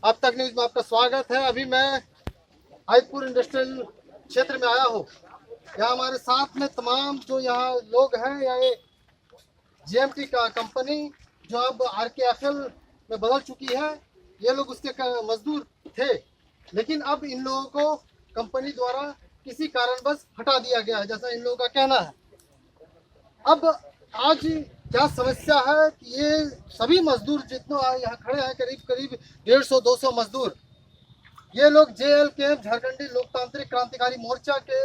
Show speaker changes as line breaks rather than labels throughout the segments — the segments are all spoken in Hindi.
अब तक न्यूज में आपका स्वागत है। अभी मैं आदिपुर इंडस्ट्रियल क्षेत्र में आया हूँ। यहाँ हमारे साथ में तमाम जो यहाँ लोग हैं, या ये जेएमटी का कंपनी जो अब आरकेएफएल में बदल चुकी है, ये लोग उसके मजदूर थे, लेकिन अब इन लोगों को कंपनी द्वारा किसी कारणवश हटा दिया गया है, जैसा इन लोगों का कहना है। अब आज क्या समस्या है कि ये सभी मजदूर जितने यहाँ खड़े हैं, करीब करीब 150-200 मजदूर, ये लोग जेएलके झारखंडी लोकतांत्रिक क्रांतिकारी मोर्चा के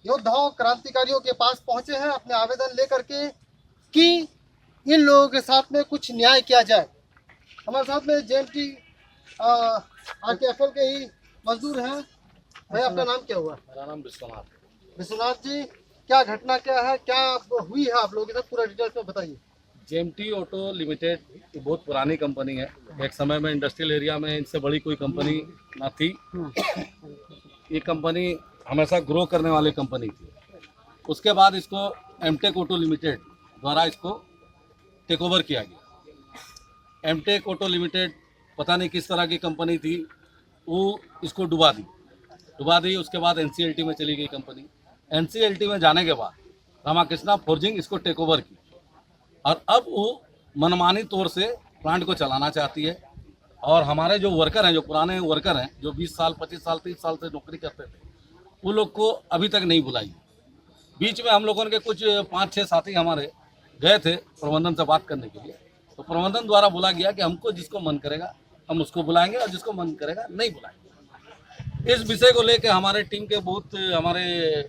योद्धाओं क्रांतिकारियों के पास पहुंचे हैं अपने आवेदन लेकर के कि इन लोगों के साथ में कुछ न्याय किया जाए। हमारे साथ में जेएमटी आरकेएफएल के ही मजदूर हैं। भाई, आपका नाम क्या हुआ?
मेरा नाम विश्वनाथ।
विश्वनाथ जी, क्या घटना क्या है, क्या हुई है आप लोगों के साथ, पूरा डिटेल्स में बताइए।
जेएमटी ऑटो लिमिटेड बहुत पुरानी कंपनी है। एक समय में इंडस्ट्रियल एरिया में इनसे बड़ी कोई कंपनी ना थी। ये कंपनी हमेशा ग्रो करने वाली कंपनी थी। उसके बाद इसको एमटेक ऑटो लिमिटेड द्वारा इसको टेक ओवर किया गया। एमटेक ऑटो लिमिटेड पता नहीं किस तरह की कंपनी थी, वो इसको डुबा दी। उसके बाद एनसीएलटी में चली गई कंपनी। एनसीएलटी में जाने के बाद रामाकृष्णा फोर्जिंग इसको टेक ओवर की, और अब वो मनमानी तौर से प्लांट को चलाना चाहती है। और हमारे जो वर्कर हैं, जो पुराने वर्कर हैं, जो 20 साल 25 साल 30 साल से नौकरी करते थे, वो लोग को अभी तक नहीं बुलाई। बीच में हम लोगों के कुछ 5-6 साथी हमारे गए थे प्रबंधन से बात करने के लिए, तो प्रबंधन द्वारा बोला गया कि हमको जिसको मन करेगा हम उसको बुलाएंगे और जिसको मन करेगा नहीं बुलाएंगे। इस विषय को लेकर हमारे टीम के बहुत हमारे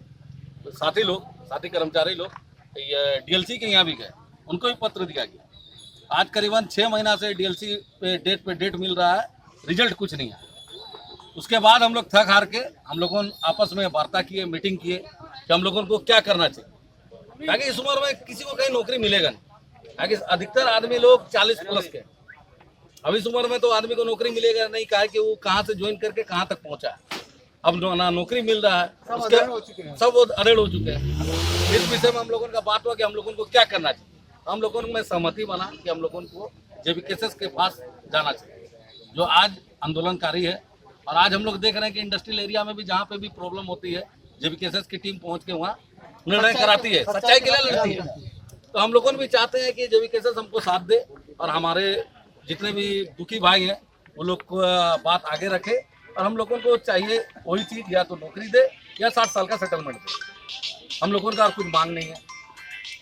साथी कर्मचारी लोग डीएलसी के यहाँ भी गए, उनको भी पत्र दिया गया। आज करीबन 6 महीना से डीएलसी पे डेट मिल रहा है, रिजल्ट कुछ नहीं आया। उसके बाद हम लोग थक हार के हम लोगों ने आपस में वार्ता किए, मीटिंग किए कि हम लोगों को क्या करना चाहिए, ताकि इस उम्र में किसी को कहीं नौकरी मिलेगा नहीं। ताकि अधिकतर आदमी लोग 40 प्लस के, अब इस उम्र में तो आदमी को नौकरी मिलेगा नहीं, कहा कि वो कहाँ से ज्वाइन करके कहाँ तक पहुँचा है। अब ना नौकरी मिल रहा है, उसके सब वो अरेड़ हो चुके हैं। इस विषय में हम लोगों का बात हुआ कि हम लोगों को क्या करना चाहिए। हम लोगों में सहमति बना कि हम लोगों को जेबीकेएसएस के पास जाना चाहिए, जो आज आंदोलनकारी है। और आज हम लोग देख रहे हैं कि इंडस्ट्रियल एरिया में भी जहाँ पे भी प्रॉब्लम होती है, जेबीकेएसएस की टीम पहुँच के वहाँ निर्णय कराती है, सच्चाई के लिए लड़ती है। तो हम लोगों भी चाहते हैं कि जेबीकेएसएस हमको साथ दे, और हमारे जितने भी दुखी भाई हैं वो लोग को बात आगे रखे। और हम लोगों को चाहिए वही चीज़, या तो नौकरी दे या 60 साल का सेटलमेंट दे। हम लोगों का और कुछ मांग नहीं है।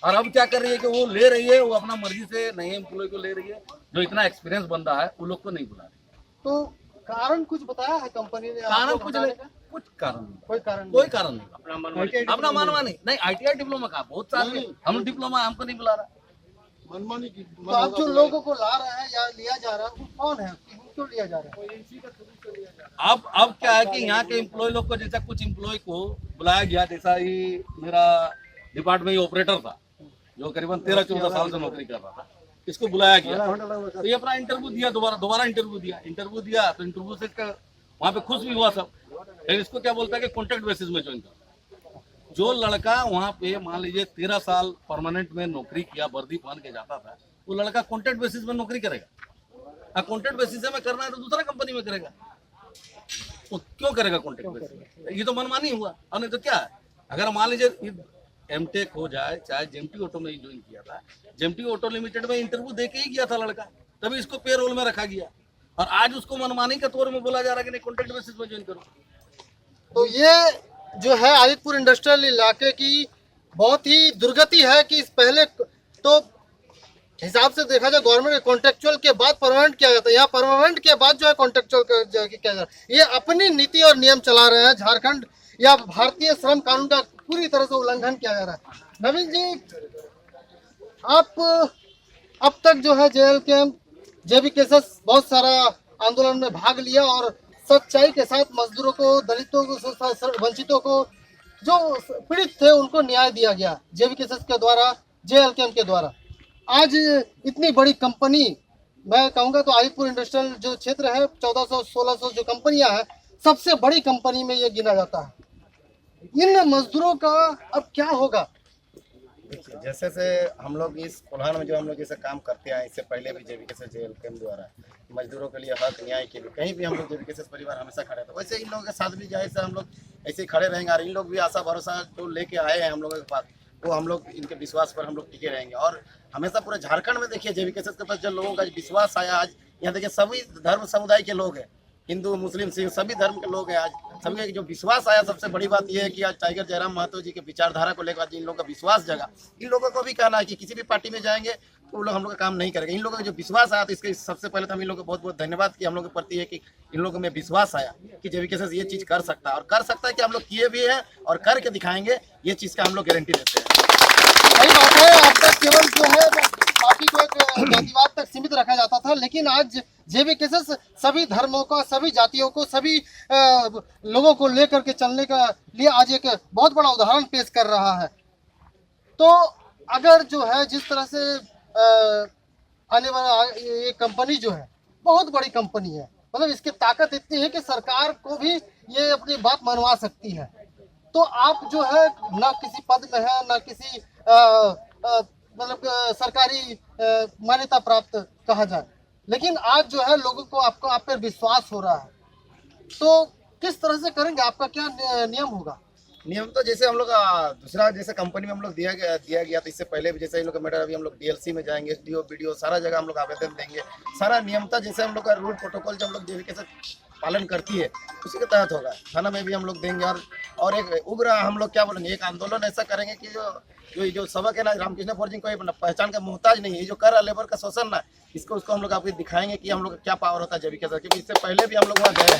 और अब क्या कर रही है कि वो ले रही है, वो अपना मर्जी से नए एम्प्लॉय को ले रही है, जो इतना एक्सपीरियंस बंदा है वो लोग को नहीं बुला रही।
तो कारण कुछ बताया है कंपनी ने?
कारण कुछ नहीं, कोई कारण नहीं, अपना मनमानी नहीं। आईटीआई डिप्लोमा का बहुत सारे, हम डिप्लोमा हमको नहीं बुला रहा।
मनमानी की। तो आप जो लोगों को ला रहे हैं या लिया जा रहा है, वो कौन है, क्यों लिया जा रहा है?
अब क्या है कि यहाँ के एम्प्लॉय लोग को, जैसा कुछ एम्प्लॉय को बुलाया गया, जैसा ही मेरा डिपार्टमेंट में ऑपरेटर था जो करीबन 13-14 साल से नौकरी कर रहा था, इसको बुलाया गया। तो ये अपना इंटरव्यू दिया, दोबारा इंटरव्यू दिया। तो इंटरव्यू से वहाँ पे खुश भी हुआ सब। लेकिन इसको क्या बोलता है कि कॉन्ट्रैक्ट बेसिस में ज्वाइन कर। जो लड़का वहाँ पे मान लीजिए 13 साल परमानेंट में नौकरी किया, वर्दी पहन के जाता था, वो लड़का कॉन्ट्रैक्ट बेसिस में नौकरी करेगा। कॉन्ट्रैक्ट बेसिस में करना है तो दूसरा कंपनी में करेगा, वो क्यों करेगा कॉन्ट्रैक्ट बेसिस? ये तो मनमानी हुआ। और नहीं तो क्या है, अगर मान लीजिए एमटेक हो जाए, चाहे जेएमटी ऑटो में ही ज्वाइन किया था, जेएमटी ऑटो लिमिटेड में इंटरव्यू दे के ही गया था लड़का, तभी इसको पे रोल में रखा गया। और आज उसको मनमानी के तौर में बोला जा रहा है कि नहीं कॉन्ट्रैक्ट बेसिस में ज्वाइन करो।
तो ये जो है आदिपुर इंडस्ट्रियल इलाके की बहुत ही दुर्गति है कि इस पहले तो हिसाब से देखा जाए गवर्नमेंट कॉन्ट्रेक्चुअल के बाद परमानेंट किया जाता है, यहाँ परमानेंट के बाद जो है कॉन्ट्रेक्चुअल किया जा रहा है। ये अपनी नीति और नियम चला रहे हैं। झारखंड या भारतीय श्रम कानून का पूरी तरह से उल्लंघन किया जा रहा है। नवीन जी, आप अब तक जो है जेबीकेएसएस बहुत सारा आंदोलन में भाग लिया और सच्चाई के साथ मजदूरों को, दलितों को, वंचितों को, जो पीड़ित थे उनको न्याय दिया गया जेबीकेएसएस के द्वारा, जेएलके के द्वारा। आज इतनी बड़ी कंपनी, मैं कहूँगा तो आदिपुर इंडस्ट्रियल जो क्षेत्र है 1400-1600 जो कंपनियां हैं, सबसे बड़ी कंपनी में ये गिना जाता है। इन मजदूरों का अब क्या होगा?
देखिए जैसे से हम लोग इस कोल्हान में जो हम लोग जैसे काम करते आए, इससे पहले भी जेबीके से जेएलकेएम द्वारा मजदूरों के लिए हक न्याय के लिए कहीं भी हम लोग जेबीके से परिवार हमेशा खड़े थे, वैसे इन लोगों के साथ भी जैसे हम लोग ऐसे ही खड़े रहेंगे और इन लोग भी आशा भरोसा जो लेके आए हैं हम लोगों के पास, वो हम लोग इनके विश्वास पर हम लोग टिके रहेंगे। और हमेशा पूरे झारखंड में देखिए जेबीके के पास जो लोगों का विश्वास आया, आज यहाँ देखिए सभी धर्म समुदाय के लोग हैं, हिंदू मुस्लिम सिख सभी धर्म के लोग हैं। आज सभी का जो विश्वास आया, सबसे बड़ी बात यह है कि आज टाइगर जयराम महतो जी के विचारधारा को लेकर जिन लोगों का विश्वास जगा, इन लोगों को भी कहना है कि किसी भी पार्टी में जाएंगे तो वो लोग हम लोग का काम नहीं करेंगे। इन लोगों का जो विश्वास आया, तो इसके सबसे पहले तो हम इन लोगों को बहुत बहुत धन्यवाद कि हम लोग के प्रति है कि इन लोगों में विश्वास आया कि जेबीके से ये चीज़ कर सकता है, और कर सकता है कि हम लोग किए भी हैं और करके दिखाएंगे, ये चीज़ का हम लोग गारंटी देते हैं।
सही बात है, अब तक केवल जो है पार्टी को एक जातिवाद तक सीमित रखा जाता था, लेकिन आज जेबीके से सभी धर्मों का, सभी जातियों को, सभी लोगों को लेकर के चलने का लिए आज एक बहुत बड़ा उदाहरण पेश कर रहा है। तो अगर जो है जिस तरह से आने वाला ये कंपनी जो है बहुत बड़ी कंपनी है, मतलब इसकी ताकत इतनी है कि सरकार को भी ये अपनी बात मनवा सकती है। तो आप जो है ना किसी पद में है, ना किसी मतलब सरकारी मान्यता प्राप्त कहा जाए, लेकिन आज जो है लोगों को आपको आप पर विश्वास हो रहा है, तो किस तरह से करेंगे? आपका क्या नियम होगा?
नियम तो जैसे हम लोग दूसरा जैसे कंपनी में हम लोग दिया गया तो इससे पहले भी जैसे इन लोग का मैटर, अभी हम लोग डीएलसी में जाएंगे, एसडीओ बीडीओ सारा जगह हम लोग आवेदन देंगे। सारा नियमता जैसे हम लोग का रूल प्रोटोकॉल जो हम लोग जेबीके से पालन करती है उसी के तहत होगा। थाना में भी हम लोग देंगे। और एक उग्र हम लोग क्या बोलेंगे, एक आंदोलन ऐसा करेंगे कि जो सबक है ना, रामकृष्ण फौजी कोई पहचान का मोहताज नहीं है। ये जो कर रहा लेबर का शोषण ना, उसको हम लोग आपको दिखाएंगे कि हम लोग क्या पावर होता है जेबीके से, क्योंकि इससे पहले भी हम लोग वहाँ गए हैं।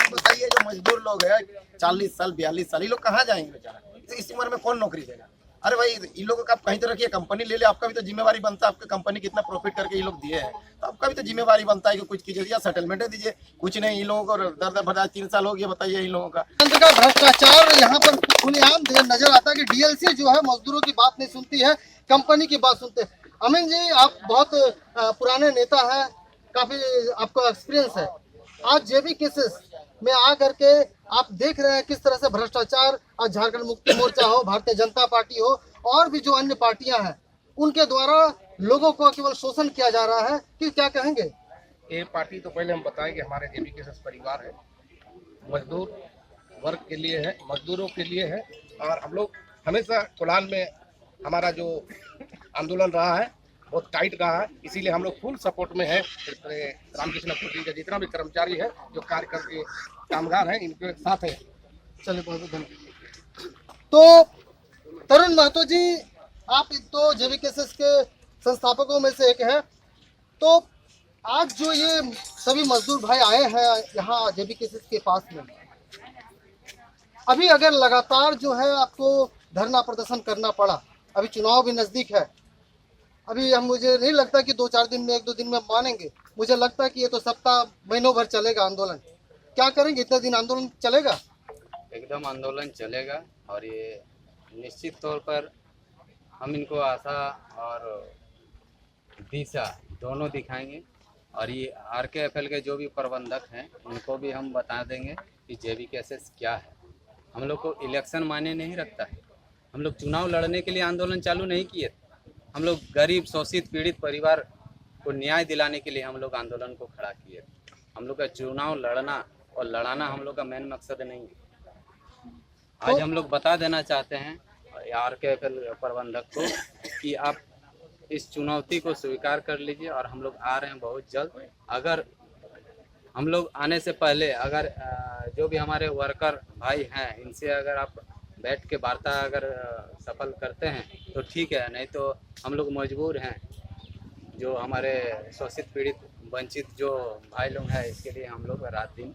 बताइए जो मजदूर लोग है 40 साल 42 साल, ये लोग कहाँ जाएंगे बेचारा? इस उम्र में कौन नौकरी देगा? अरे भाई इन लोगों का आप कहीं तो रखिए, कंपनी ले ले, आपका भी तो जिम्मेवारी बनता है, आपका कंपनी कितना प्रॉफिट करके ये लोग दिए हैं, तो आपका भी तो जिम्मेवारी बनता है कि कुछ कीजिए या सेटलमेंट दीजिए। कुछ नहीं, इन लोगों को दर भरा 3 साल हो गया, बताइए इन लोगों का।
केंद्र का भ्रष्टाचार यहाँ पर खुलेआम नजर आता है कि डीएलसी जो है मजदूरों की बात नहीं सुनती है, कंपनी की बात सुनते हैं। अमीन जी, आप बहुत पुराने नेता हैं, काफी आपको एक्सपीरियंस है। आज जेबीके में आ करके आप देख रहे हैं किस तरह से भ्रष्टाचार, आज झारखंड मुक्ति मोर्चा हो, भारतीय जनता पार्टी हो, और भी जो अन्य पार्टियां हैं, उनके द्वारा लोगों को केवल शोषण किया जा रहा है, कि क्या कहेंगे?
ये पार्टी तो पहले हम बताएंगे हमारे जेबीके से परिवार है, मजदूर वर्ग के लिए है, मजदूरों के लिए है। और हम लोग हमेशा कोल्हान में हमारा जो आंदोलन रहा है बहुत टाइट रहा है, इसीलिए हम लोग फुल सपोर्ट में है। रामकृष्ण फौजी का जितना भी कर्मचारी है, जो कार्य करके कामगार हैं, इनके साथ है।
चलिए, बहुत बहुत धन्यवाद। तो तरुण महतो जी, आप तो जेबीके के संस्थापकों में से एक है। तो आज जो ये सभी मजदूर भाई आए हैं यहाँ जेबीके के पास में, अभी अगर लगातार जो है आपको धरना प्रदर्शन करना पड़ा, अभी चुनाव भी नजदीक है, अभी हम मुझे नहीं लगता कि 2-4 दिन में, 1-2 दिन में मानेंगे। मुझे लगता है कि ये तो सप्ताह महीनों भर चलेगा आंदोलन। क्या करेंगे? इतने दिन आंदोलन चलेगा?
एकदम आंदोलन चलेगा, और ये निश्चित तौर पर हम इनको आशा और दिशा दोनों दिखाएंगे। और ये आरकेएफएल के जो भी प्रबंधक हैं उनको भी हम बता देंगे कि जेबीके क्या है। हम लोग को इलेक्शन मायने नहीं रखता है, हम लोग चुनाव लड़ने के लिए आंदोलन चालू नहीं किए। हम लोग गरीब शोषित पीड़ित परिवार को न्याय दिलाने के लिए हम लोग आंदोलन को खड़ा किए। हम लोग का चुनाव लड़ना और लड़ाना हम लोग का मेन मकसद नहीं है। आज हम लोग बता देना चाहते हैं आरकेएफएल प्रबंधक को कि आप इस चुनौती को स्वीकार कर लीजिए, और हम लोग आ रहे हैं बहुत जल्द। अगर हम लोग आने से पहले अगर जो भी हमारे वर्कर भाई हैं, इनसे अगर आप बैठ के वार्ता अगर सफल करते हैं तो ठीक है, नहीं तो हम लोग मजबूर हैं। जो हमारे शोषित पीड़ित वंचित जो भाई लोग हैं, इसके लिए हम लोग रात दिन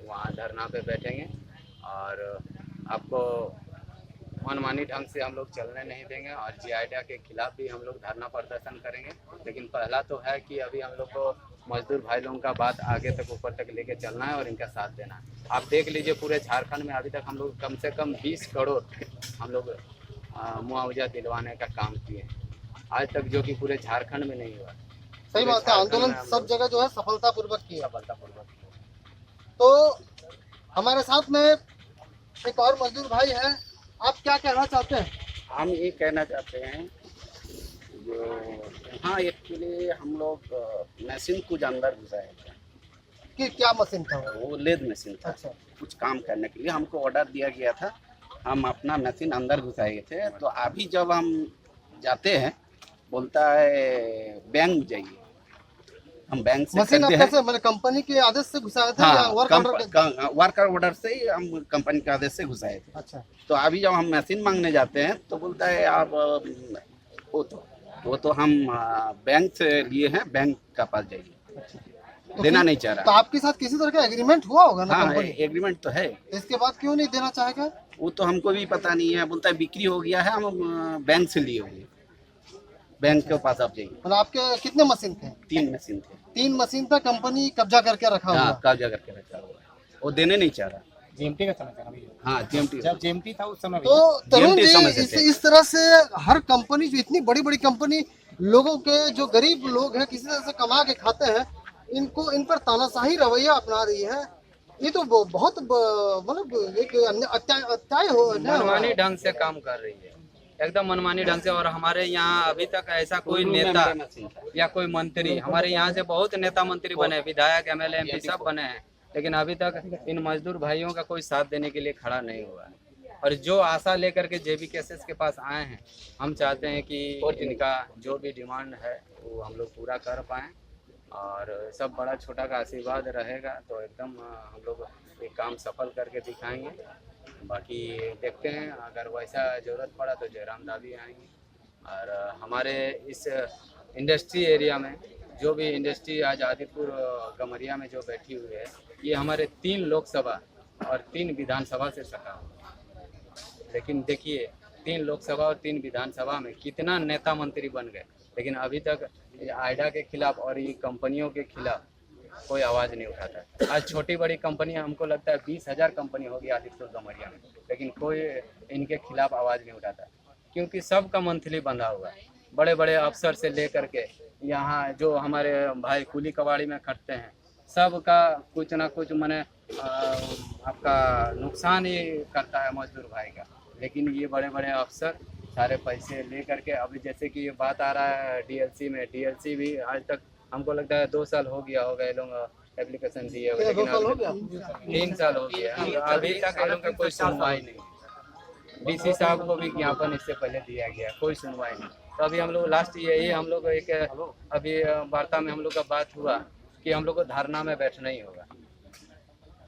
वहाँ धरना पे बैठेंगे, और आपको मनमानी ढंग से हम लोग चलने नहीं देंगे। और जीआईडिया के खिलाफ भी हम लोग धरना प्रदर्शन करेंगे। लेकिन पहला तो है कि अभी हम लोग को मजदूर भाई लोगों का बात आगे तक ऊपर तक लेके चलना है और इनका साथ देना है। आप देख लीजिए पूरे झारखंड में अभी तक हम लोग कम से कम 20 करोड़ हम लोग मुआवजा दिलवाने का काम किए आज तक, जो कि पूरे झारखंड में नहीं हुआ।
सही बात है, आंदोलन सब जगह जो है सफलतापूर्वक किया।
सफलतापूर्वक।
तो हमारे साथ में एक और मजदूर भाई हैं, आप क्या कहना चाहते हैं?
हम ये कहना चाहते हैं जो हाँ एक्चुअली हम लोग मशीन कुछ अंदर घुसाए थे,
कि क्या मशीन था वो?
वो लेद मशीन था।
अच्छा,
कुछ काम करने के लिए हमको ऑर्डर दिया गया था, हम अपना मशीन अंदर घुसाए थे। तो अभी जब हम जाते हैं बोलता है बैंक जाइए, हम बैंक से
मशीन
करते
आपका
हैं।
से मैंने कंपनी के आदेश से घुसाया था या
हाँ,
वर्क ऑर्डर?
वर्कर ऑर्डर से ही हम कंपनी के आदेश से घुसाए थे।
अच्छा,
तो अभी जब हम मशीन मांगने जाते हैं तो बोलता है आप वो तो हम बैंक से लिए हैं, बैंक का पास जाइए,
तो
देना
फिर-
नहीं चाह
तो
रहा।
आपके साथ किसी तरह का एग्रीमेंट हुआ होगा ना
हाँ
कंपनी?
एग्रीमेंट तो है,
इसके बाद क्यों नहीं देना चाहेगा?
वो तो हमको भी पता नहीं है। बोलता है बिक्री हो गया है, हम बैंक से लिए हुए, बैंक के पास आप जाइए।
मतलब आपके कितने मशीन थे?
3 मशीन थे।
3 मशीन पे कंपनी कब्जा करके रखा हुआ
हाँ
है।
कब्जा करके रखा हुआ है, वो देने नहीं चाह रहा।
जीएमटी का समय था अभी,
हाँ जीएमटी
जब जीएमटी था उस समय भी।
तो तरुण
GMT
जी,
समझ सकते हैं।
इस तरह से हर कंपनी, जो इतनी बड़ी बड़ी कंपनी लोगों के, जो गरीब लोग हैं किसी तरह से कमा के खाते हैं, इनको इन पर तानाशाही रवैया अपना रही है। ये तो बहुत मतलब एक अत्याचार हो
मनमानी ढंग से काम कर रही है, एकदम मनमानी ढंग से। और हमारे यहाँ अभी तक ऐसा कोई नेता या कोई मंत्री, हमारे यहाँ से बहुत नेता मंत्री बने, विधायक एमएलए एमपी सब बने हैं, लेकिन अभी तक इन मजदूर भाइयों का कोई साथ देने के लिए खड़ा नहीं हुआ है। और जो आशा लेकर के JBKSS के पास आए हैं, हम चाहते हैं कि इनका जो भी डिमांड है वो हम लोग पूरा कर पाएँ, और सब बड़ा छोटा का आशीर्वाद रहेगा तो एकदम हम लोग ये काम सफल करके दिखाएंगे। बाकी देखते हैं, अगर वैसा ज़रूरत पड़ा तो जयराम दा भी आएंगे। और हमारे इस इंडस्ट्री एरिया में जो भी इंडस्ट्री आज आदिपुर गमरिया में जो बैठी हुई है, ये हमारे 3 लोकसभा और 3 विधानसभा से सटा हुआ है। लेकिन देखिए 3 लोकसभा और 3 विधानसभा में कितना नेता मंत्री बन गए, लेकिन अभी तक आइडा के खिलाफ और ये कंपनियों के खिलाफ कोई आवाज़ नहीं उठाता। आज छोटी बड़ी कंपनी, हमको लगता है 20,000 कंपनी होगी आदिपुर गमरिया में, लेकिन कोई इनके खिलाफ आवाज़ नहीं उठाता, क्योंकि सबका मंथली बंधा हुआ है। बड़े बड़े अफसर से लेकर के यहाँ जो हमारे भाई कुली कबाड़ी में खटते हैं, सबका कुछ ना कुछ मैंने आपका नुकसान ही करता है मजदूर भाई का। लेकिन ये बड़े बड़े अफसर सारे पैसे ले करके, अभी जैसे कि ये बात आ रहा है डीएलसी में, डीएलसी भी आज तक हमको लगता है 2 साल हो गया होगा ये लोग एप्लीकेशन दिए हुए, लेकिन 3 साल हो गया, अभी तक ये लोग का कोई सुनवाई नहीं। डीसी साहब को भी ज्ञापन इससे पहले दिया गया, कोई सुनवाई नहीं। तो अभी हम लोग लास्ट यही हम लोग एक अभी वार्ता में हम लोग का बात हुआ कि हम लोग को धरना में बैठना ही होगा,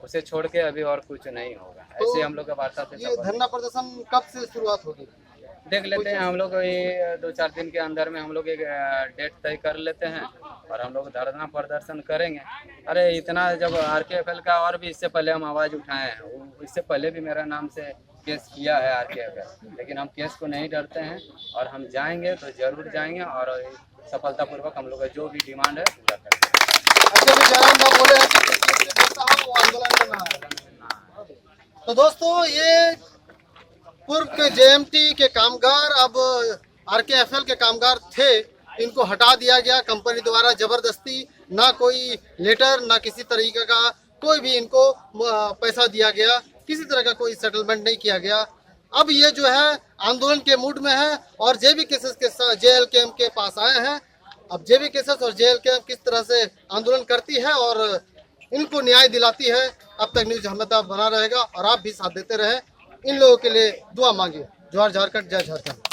उसे छोड़ के अभी और कुछ नहीं होगा। ऐसे हम लोग का वार्ता से
ये धरना प्रदर्शन कब से शुरुआत होगी?
देख लेते हैं हम लोग, ये 2-4 दिन के अंदर में हम लोग एक डेट तय कर लेते हैं और हम लोग धरना प्रदर्शन करेंगे। अरे इतना जब RKFL का और भी इससे पहले हम आवाज़ उठाए हैं, इससे पहले भी मेरा नाम से केस किया है RKFL, लेकिन हम केस को नहीं डरते हैं और हम जाएंगे तो जरूर जाएंगे और सफलतापूर्वक हम लोग का जो भी डिमांड है पूरा करेंगे।
अच्छा, भी जयराम दा बोले हैं कि किसी से बोलता हो वो आंदोलन करना है। तो दोस्तों, ये पूर्व के JMT के कामगार अब RKFL के कामगार थे, इनको हटा दिया गया कंपनी द्वारा जबरदस्ती। ना कोई लेटर, ना किसी तरीके का कोई भी इनको पैसा दिया गया, किसी तरह का कोई सेटलमेंट नहीं किया गया। अब ये जो है आंदोलन के मूड में है और JBKSS के साथ JLKM के पास आए हैं। अब JBKSS और JLKM किस तरह से आंदोलन करती है और इनको न्याय दिलाती है, अब तक न्यूज अहमदाबाद बना रहेगा और आप भी साथ देते रहे। इन लोगों के लिए दुआ मांगिए। जोहार झारखंड, जय झारखंड।